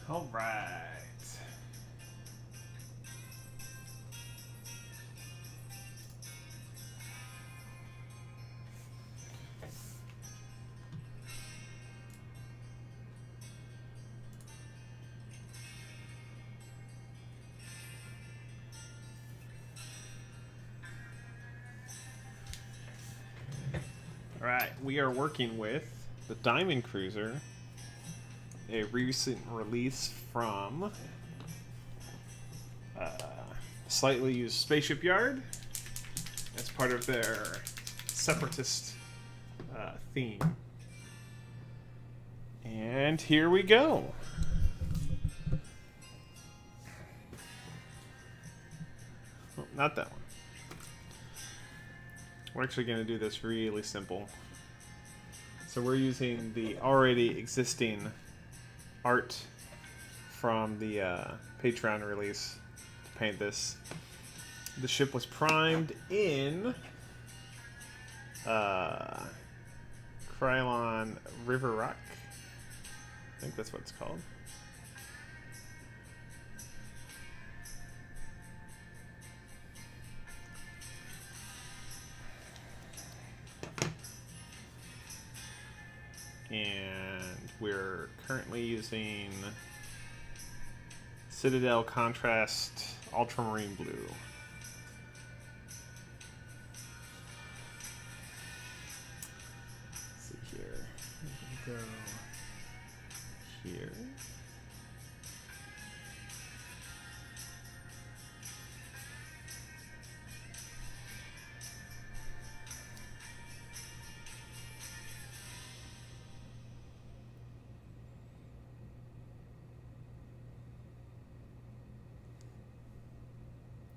All right. All right, we are working with the Diamond Cruiser, a recent release from Slightly Used Spaceship Yard as part of their separatist theme. And here we go. Oh, not that one. We're actually going to do this really simple. So we're using the already existing art from the Patreon release to paint this. The ship was primed in Krylon River Rock. I think that's what it's called. And we're currently using Citadel Contrast Ultramarine Blue. Let's see here. I'm gonna go here.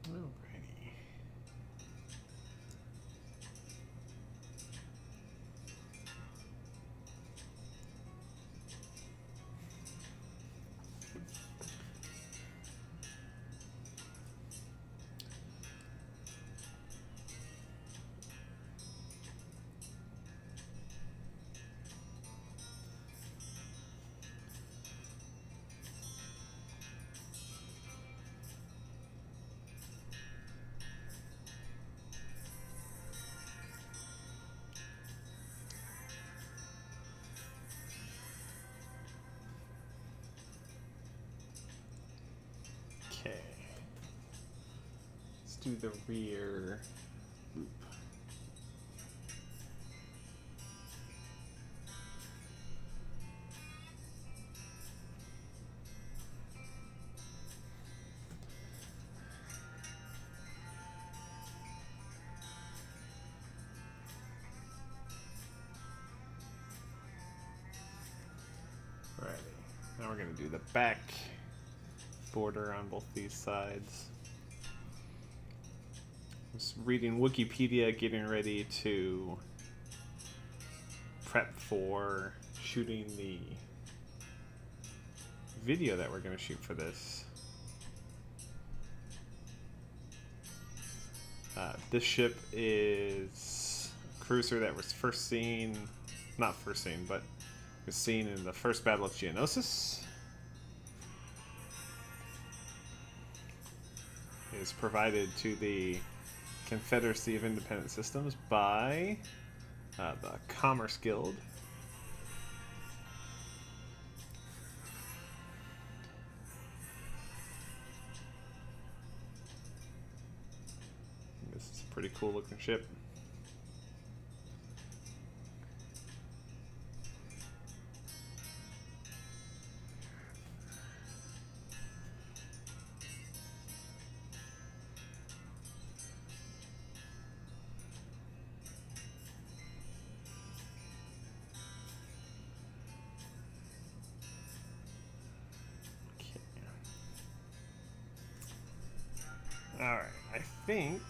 Alrighty. Okay. Let's do the rear loop. Alrighty. Now we're going to do the back border on both these sides. Just reading Wikipedia, getting ready to prep for shooting the video that we're going to shoot for this. This ship is a cruiser that was first seen, not first seen, but was seen in the first Battle of Geonosis. It is provided to the Confederacy of Independent Systems by the Commerce Guild. This is a pretty cool looking ship. Alright, I think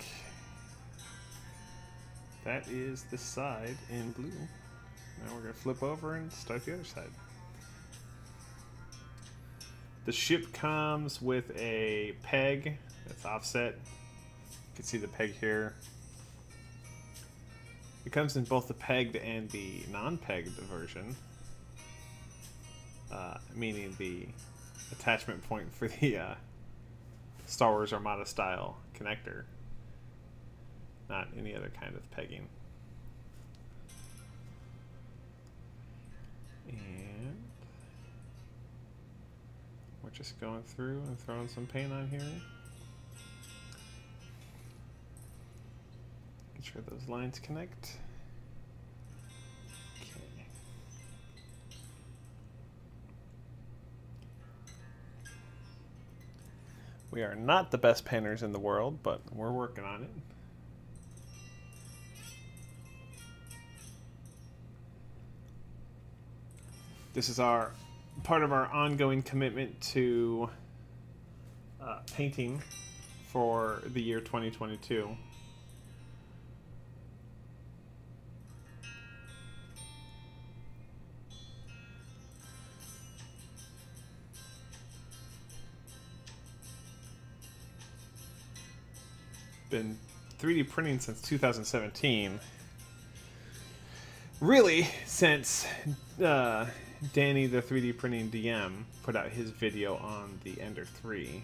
that is the side in blue. Now we're going to flip over and start the other side. The ship comes with a peg that's offset. You can see the peg here. It comes in both the pegged and the non-pegged version. Meaning the attachment point for the Star Wars Armada style connector, not any other kind of pegging. And we're just going through and throwing some paint on here. Make sure those lines connect. Okay. We are not the best painters in the world, but we're working on it. This is our part of our ongoing commitment to painting for the year 2022. Been 3D printing since 2017. Really, since Danny, the 3D printing DM, put out his video on the Ender 3.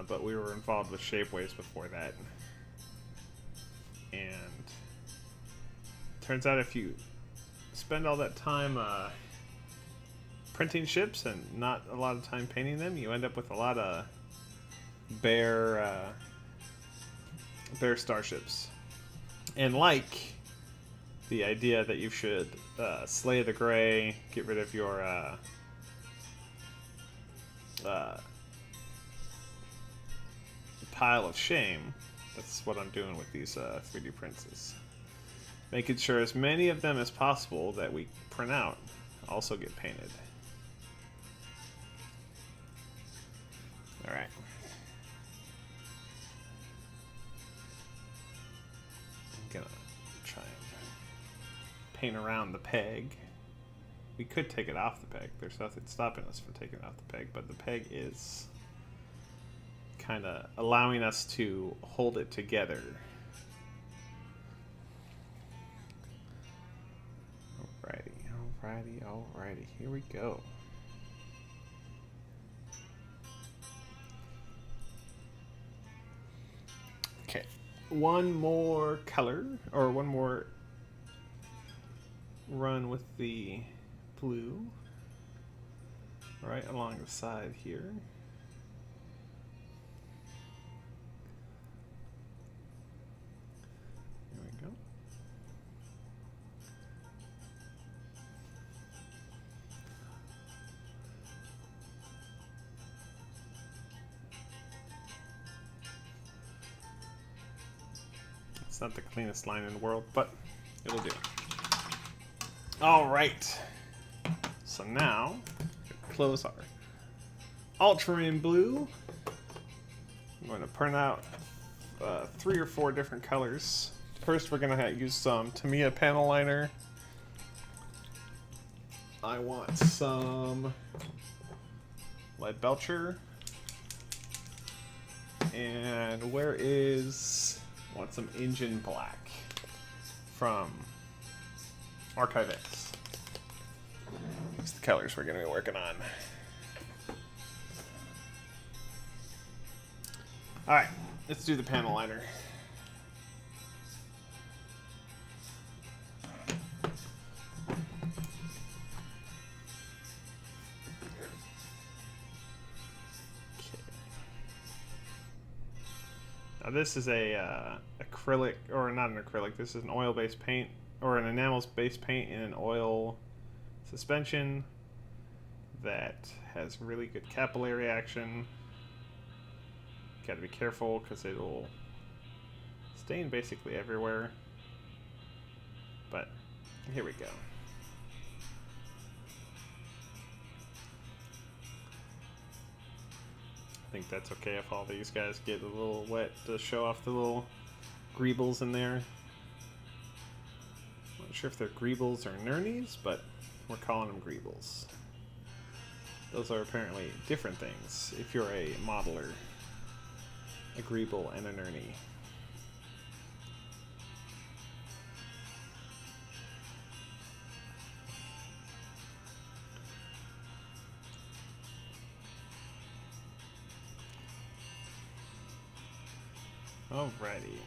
But we were involved with Shapeways before that. And turns out if you spend all that time printing ships and not a lot of time painting them, you end up with a lot of bare starships. And like the idea that you should slay the gray, get rid of your pile of shame, that's what I'm doing with these 3D prints, is making sure as many of them as possible that we print out also get painted. Alright. Gonna try and paint around the peg. We could take it off the peg. There's nothing stopping us from taking it off the peg, but the peg is kind of allowing us to hold it together. Alrighty, here we go. Okay, one more color, or one more run with the blue right along the side here. There we go. It's not the cleanest line in the world, but it'll do. All right. So now, close our ultramarine blue. I'm going to print out 3 or 4 different colors. First, we're going to use some Tamiya panel liner. I want some Lead Belcher. And where is... I want some Engine Black from Archive X. These are the colors we're going to be working on. Alright, let's do the panel liner. Now this is a acrylic, or not an acrylic, this is an oil-based paint, or an enamel-based paint in an oil suspension that has really good capillary action. Gotta be careful because it'll stain basically everywhere. But here we go. I think that's okay if all these guys get a little wet to show off the little greebles in there. Not sure if they're greebles or nernies, but we're calling them greebles. Those are apparently different things if you're a modeler. A greeble and a nernie. Alrighty.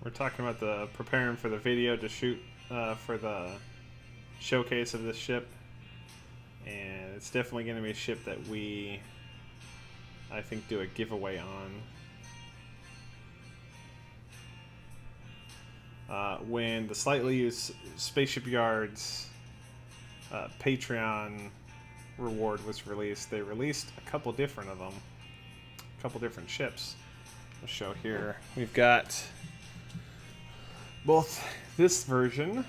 We're talking about the preparing for the video to shoot for the showcase of this ship, and it's definitely going to be a ship that we, I think, do a giveaway on. When the Slightly Used Spaceship Yards Patreon reward was released, they released a couple different of them, a couple different ships. I'll show here. We've got both this version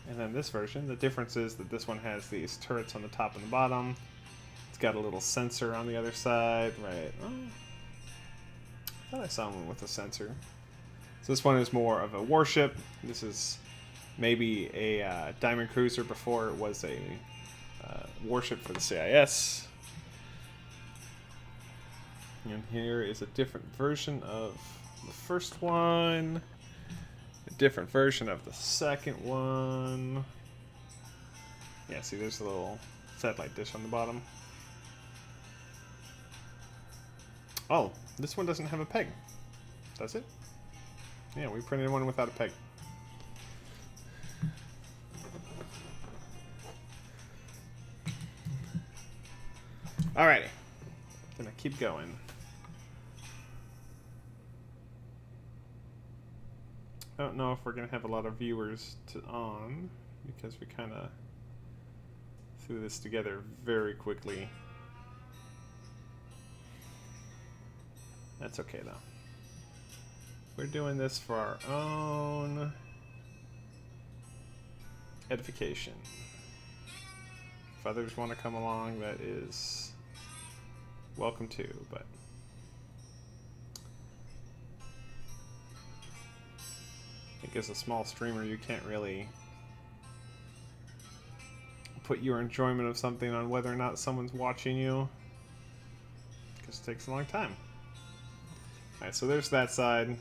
and then this version. The difference is that this one has these turrets on the top and the bottom. It's got a little sensor on the other side, right? Oh, I thought I saw one with a sensor. So this one is more of a warship. This is maybe a diamond cruiser before it was a warship for the CIS. And here is a different version of the first one, a different version of the second one. Yeah, see, there's a little satellite dish on the bottom. Oh, this one doesn't have a peg, does it? Yeah, we printed one without a peg. Alrighty, gonna keep going. I don't know if we're gonna have a lot of viewers on because we kind of threw this together very quickly. That's okay though. We're doing this for our own edification. If others want to come along, that is welcome too, but I think as a small streamer you can't really put your enjoyment of something on whether or not someone's watching you, because it takes a long time. Alright, so there's that side.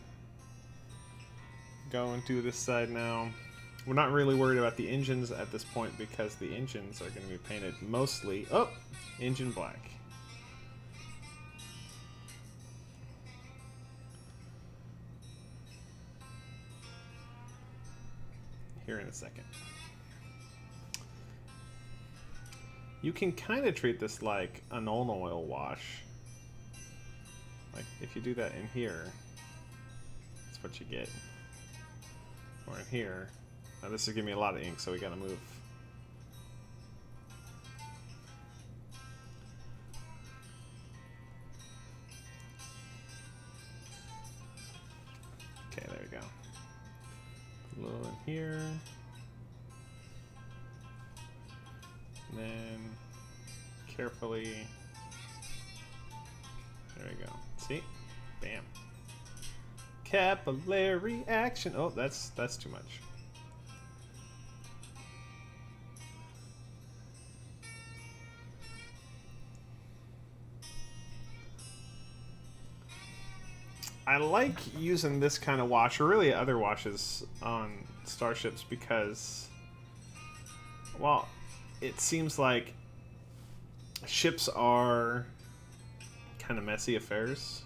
Go and do this side now. We're not really worried about the engines at this point because the engines are going to be painted mostly, engine black. Here in a second. You can kind of treat this like an oil wash. Like if you do that in here, that's what you get. Or in here. Now this is giving me a lot of ink, so we gotta move. Okay, there we go. A little in here. And then carefully. There we go. See? Bam. Capillary action. Oh, that's too much. I like using this kind of wash, or really other washes on starships, because, well, it seems like ships are kind of messy affairs.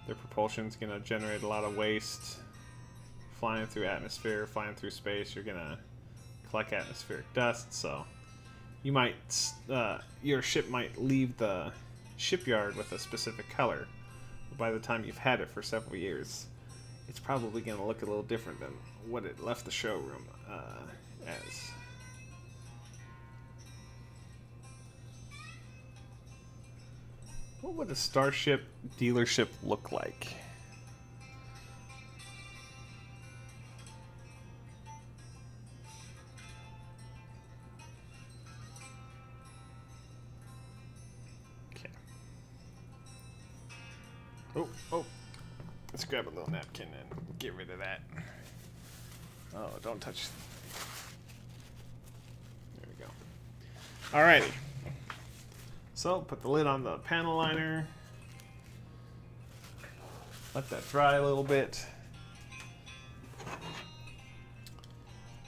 Their propulsion is going to generate a lot of waste. Flying through atmosphere, flying through space, you're going to collect atmospheric dust, so you might, your ship might leave the shipyard with a specific color. By the time you've had it for several years, it's probably going to look a little different than what it left the showroom as. What would a starship dealership look like? Oh, let's grab a little napkin and get rid of that. Oh, don't touch. There we go. Alrighty. So, put the lid on the panel liner. Let that dry a little bit.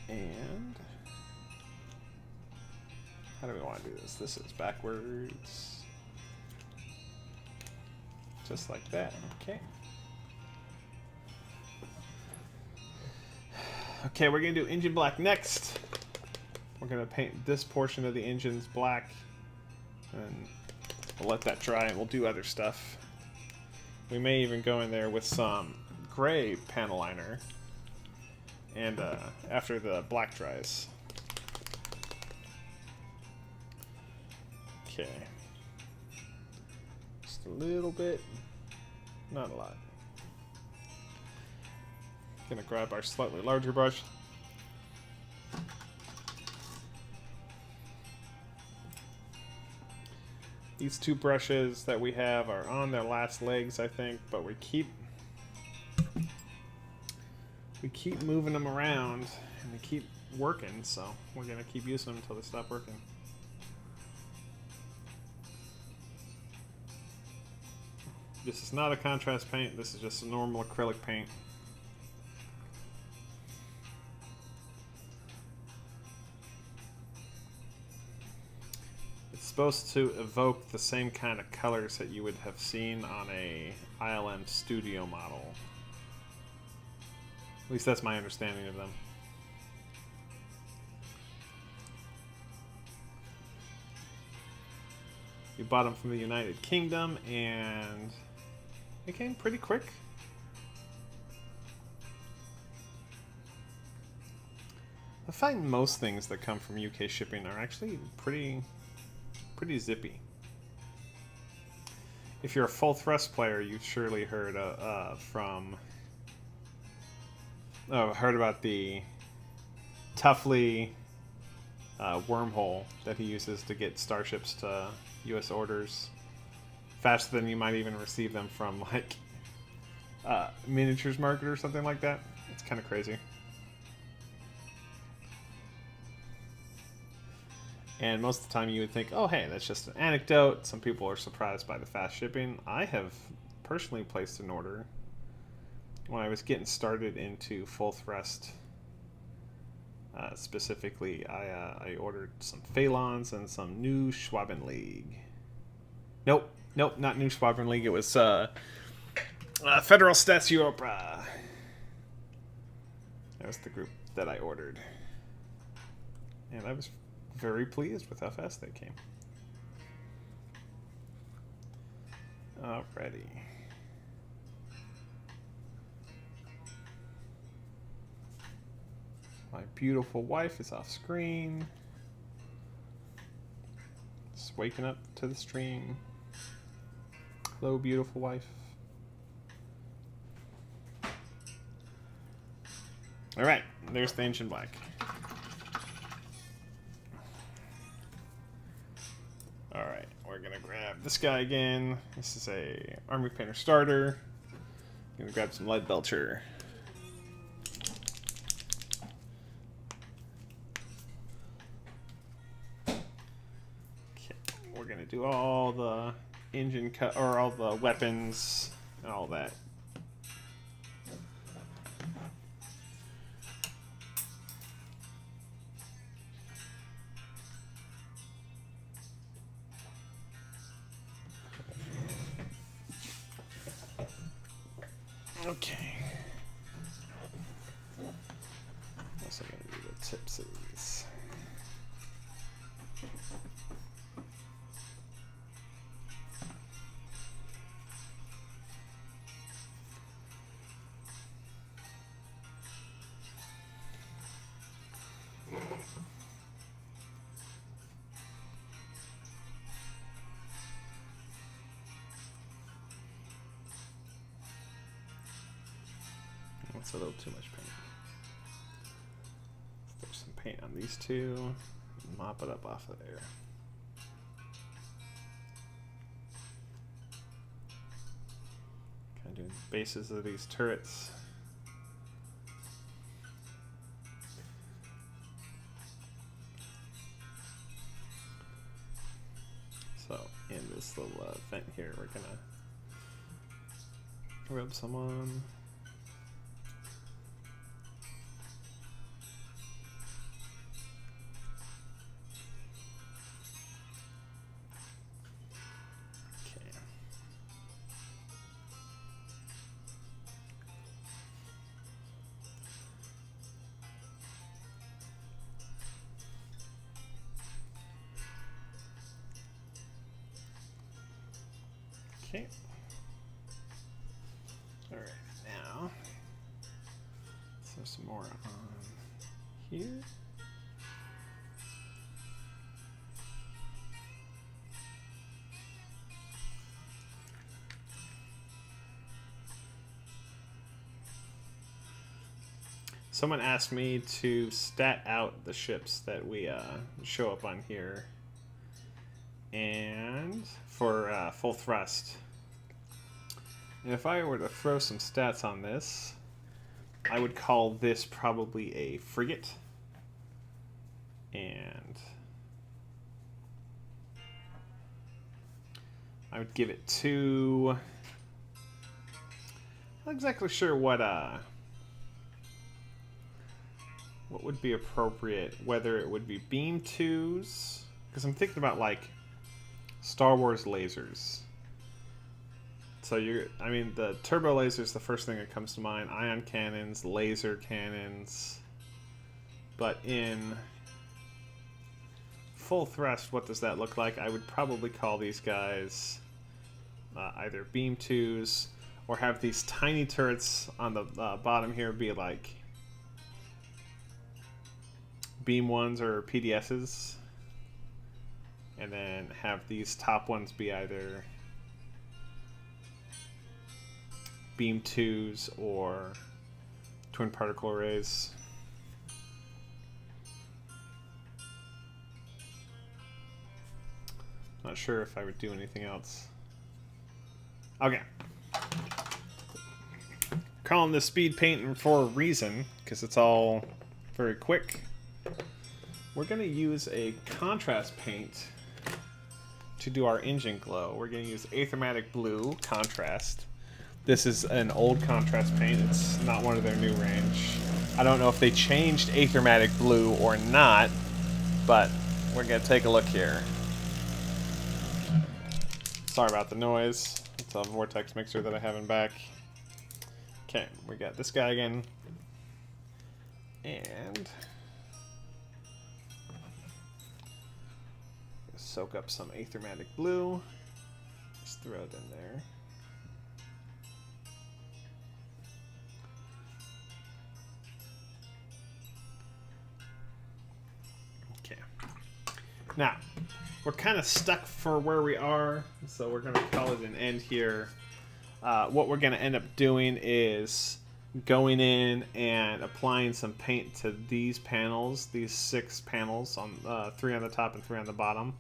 And How do we want to do this? This is backwards. Just like that. Okay. Okay, we're going to do engine black next. We're going to paint this portion of the engines black. And we'll let that dry and we'll do other stuff. We may even go in there with some gray panel liner. And after the black dries. Okay. Just a little bit. Not a lot. Gonna grab our slightly larger brush. These two brushes that we have are on their last legs, I think, but we keep moving them around and they keep working, so we're gonna keep using them until they stop working. This is not a contrast paint, this is just a normal acrylic paint. It's supposed to evoke the same kind of colors that you would have seen on a ILM studio model. At least that's my understanding of them. We bought them from the United Kingdom and they came pretty quick. I find most things that come from UK shipping are actually pretty zippy. If you're a full thrust player, you've surely heard heard about the Tuffley wormhole that he uses to get starships to U.S. orders faster than you might even receive them from like miniatures market or something like that. It's kind of crazy. And most of the time you would think, oh hey, that's just an anecdote. Some people are surprised by the fast shipping. I have personally placed an order when I was getting started into full thrust. Specifically, I ordered some Phalons and some new Schwabenleague. Nope, not new Schwabenleague. It was Federal Stats Europe. That was the group that I ordered. And I was very pleased with how fast they came. Alrighty. My beautiful wife is off screen. Just waking up to the stream. Hello, beautiful wife. Alright, there's the engine black. Alright, we're gonna grab this guy again. This is a Army Painter starter. Gonna grab some lead belcher. We're gonna do all the engine cut or all the weapons and all that. Okay. Also gonna do the tips of these. That's a little too much paint. There's some paint on these two. Mop it up off of there. Kind of doing the bases of these turrets. So in this little vent here, we're gonna rub some on. Okay. All right, now let's have some more on here. Someone asked me to stat out the ships that we show up on here, and for full thrust. And if I were to throw some stats on this, I would call this probably a frigate, and I would give it to. I'm not exactly sure what would be appropriate, whether it would be beam 2s, because I'm thinking about like Star Wars lasers. So I mean, the turbo laser is the first thing that comes to mind. Ion cannons, laser cannons. But in full thrust, what does that look like? I would probably call these guys either beam 2s, or have these tiny turrets on the bottom here be like beam 1s or PDSs, and then have these top ones be either beam 2s or twin particle arrays. Not sure if I would do anything else. Okay. Calling this speed painting for a reason, because it's all very quick. We're going to use a contrast paint to do our engine glow. We're going to use Aethermatic Blue contrast. This is an old contrast paint. It's not one of their new range. I don't know if they changed Aethermatic Blue or not, but we're going to take a look here. Sorry about the noise. It's a vortex mixer that I have in back. Okay, we got this guy again. And soak up some Aethermatic Blue. Just throw it in there. Okay. Now, we're kind of stuck for where we are, so we're going to call it an end here. What we're going to end up doing is going in and applying some paint to these panels, these 6 panels, on 3 on the top and 3 on the bottom.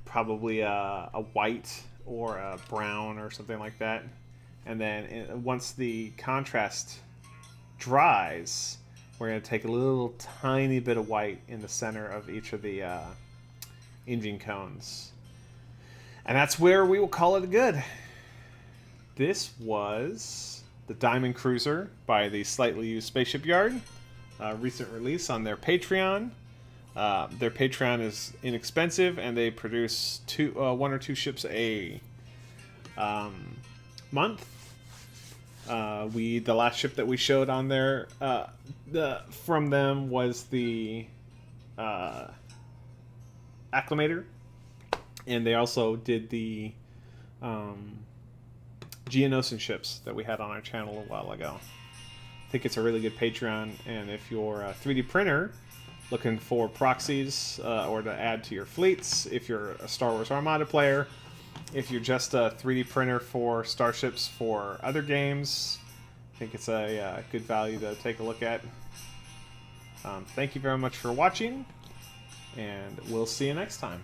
Probably a white or a brown or something like that. And then once the contrast dries, we're going to take a little tiny bit of white in the center of each of the engine cones. And that's where we will call it good. This was the Diamond Cruiser by the Slightly Used Spaceship Yard. Recent release on their Patreon. Their Patreon is inexpensive, and they produce 1 or 2 ships a month. The last ship that we showed on there from them was the Acclimator, and they also did the Geonosis ships that we had on our channel a while ago. I think it's a really good Patreon, and if you're a 3D printer looking for proxies or to add to your fleets, if you're a Star Wars Armada player, if you're just a 3D printer for starships for other games, I think it's a good value to take a look at. Thank you very much for watching, and we'll see you next time.